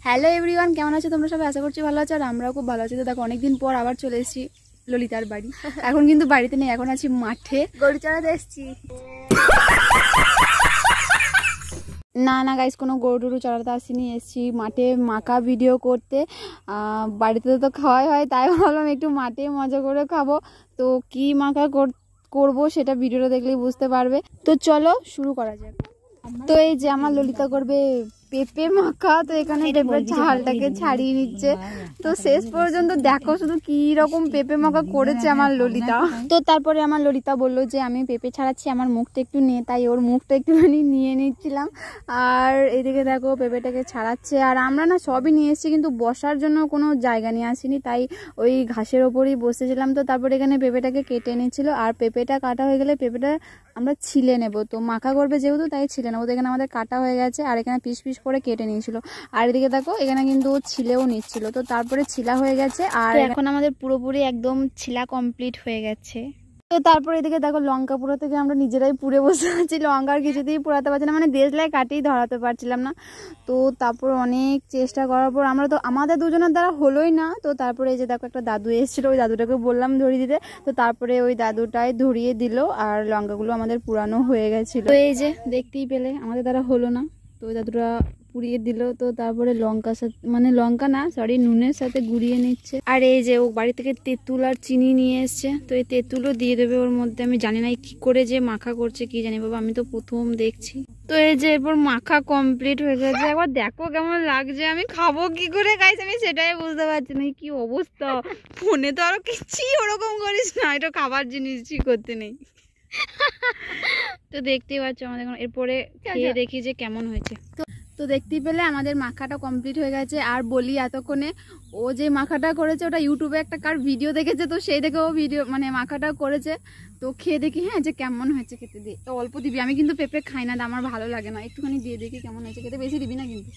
Hello everyone, কেমন আছো তোমরা সবাই? আশা করছি ভালো আছো, আর আমরাও খুব ভালো আছি। তো দেখো, অনেকদিন পর আবার চলে এসেছি ললিতার বাড়ি। এখন কিন্তু বাড়িতে নেই, এখন আছি মাঠে, গরু চড়াতে এসেছি। না না গাইস, কোনো গরু টরু চড়াতে আসিনি, এসেছি মাঠে মাখা ভিডিও করতে। বাড়িতে তো খাওয়াই হয়, তাই ভাবলাম একটু মাঠে মজা করে খাবো। তো কি মাখা করবো সেটা ভিডিওটা দেখলেই বুঝতে পারবে। তো চলো শুরু করা যাক। তো এই যে আমার ললিতা করবে পেঁপে মাখা। তো এখানে পেঁপের ঝালটাকে ছাড়িয়ে নিচ্ছে। তো শেষ পর্যন্ত দেখো শুধু কি রকম পেঁপে মাখা করেছে আমার ললিতা। তো তারপরে আমার ললিতা বললো যে আমি পেঁপে ছাড়াচ্ছি, আমার মুখটা একটু নিয়ে, তাই ওর মুখটা একটুখানি নিয়ে নিচ্ছিলাম। আর এদিকে দেখো পেঁপেটাকে ছাড়াচ্ছে। আর আমরা না সবই নিয়ে এসেছি, কিন্তু বসার জন্য কোনো জায়গা নিয়ে আসিনি, তাই ওই ঘাসের ওপরই বসেছিলাম। তো তারপরে এখানে পেঁপেটাকে কেটে নিচ্ছিল। আর পেঁপেটা কাটা হয়ে গেলে পেঁপেটা আমরা ছিলে নেব। তো মাখা করবে যেহেতু, তাই ছিলে নেবো। তো এখানে আমাদের কাটা হয়ে গেছে, আর এখানে পিস পিস করে কেটে নিয়েছিল। আর এদিকে দেখো এখানে কিন্তু ছিলেও নিচ্ছিল। তো তারপরে ছিলা হয়ে গেছে, আর এখন আমাদের পুরোপুরি একদম ছিলা কমপ্লিট হয়ে গেছে। তো তারপরে এদিকে দেখো লঙ্কা পুরো থেকে আমরা নিজেরাই পুড়ে বসে আছি। লঙ্কার কিছুতেই পুরাতে পারছি না, মানে দেশলাই কাটেই ধরাতে পারছিলাম না। তো তারপর অনেক চেষ্টা করার পর আমাদের দুজনের দ্বারা হলোই না। তো তারপরে এই যে দেখো একটা দাদু এসেছিলো, ওই দাদুটাকে বললাম ধরিয়ে দিতে। তো তারপরে ওই দাদুটাই ধরিয়ে দিল, আর লঙ্কাগুলো আমাদের পুরানো হয়ে গেছিলো। তো এই যে দেখতেই পেলে আমাদের দ্বারা হলো না, তো ওই দাদুটা পুড়িয়ে দিল। তো তারপরে লঙ্কার সাথে, মানে লঙ্কা না সরি, নুনের সাথে গুঁড়িয়ে নিচ্ছে। আর এই যে ও বাড়ি থেকে তেঁতুল আর চিনি নিয়ে এসছে, তো এই তেঁতুলও দিয়ে দেবে ওর মধ্যে। আমি জানি না কি করে যে মাখা করছে, কি জানি বাবা, আমি তো প্রথম দেখছি। তো এই যে এরপর মাখা কমপ্লিট হয়ে গেছে। একবার দেখো কেমন লাগছে, আমি খাবো কি করে গাইস, আমি সেটাই বুঝতে পারছি না। কি অবস্থা, ফোনে তো আরো কিছুই ওরকম করিস না, এটা খাবার জিনিসই করতে নেই। তো দেখতেই পাচ্ছ আমাদের এরপরে খেয়ে দেখি যে কেমন হয়েছে। তো দেখতেই পেলে আমাদের মাখাটা কমপ্লিট হয়ে গেছে। আর বলি এতক্ষণে ও যে মাখাটা করেছে ওটা ইউটিউবে একটা কার ভিডিও দেখেছে, তো সেই দেখে ও ভিডিও মানে মাখাটা করেছে। তো খেয়ে দেখি হ্যাঁ যে কেমন হয়েছে। খেতে দিয়ে তো অল্প দিবি, আমি কিন্তু পেঁপে খাই না, আমার ভালো লাগে না, একটুখানি দিয়ে দেখি কেমন হয়েছে। খেতে বেশি দিবি না কিন্তু,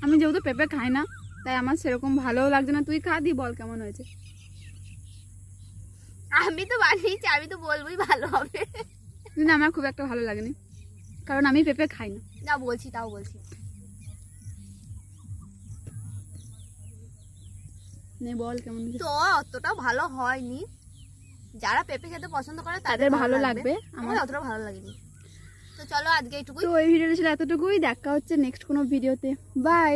আমি যেহেতু পেঁপে খাই না তাই আমার সেরকম ভালোও লাগছে না। তুই খা, দি বল কেমন হয়েছে। আমি তো বানিয়েছি, আমি তো বলবোই ভালো হবে। না আমার খুব একটা ভালো লাগেনি, কারণ আমি পেঁপে খাই না। না বলছি, তাও বলছি নে বল কেমন হয়েছে। তো অতটা ভালো হয়নি, যারা পেঁপে খেতে পছন্দ করে তাদের ভালো লাগবে, আমার অতটা ভালো লাগেনি। তো চলো আজকে এইটুকুই। তো এই ভিডিওটা ছিল এতটুকুই, দেখা হচ্ছে নেক্সট কোনো ভিডিওতে। বাই।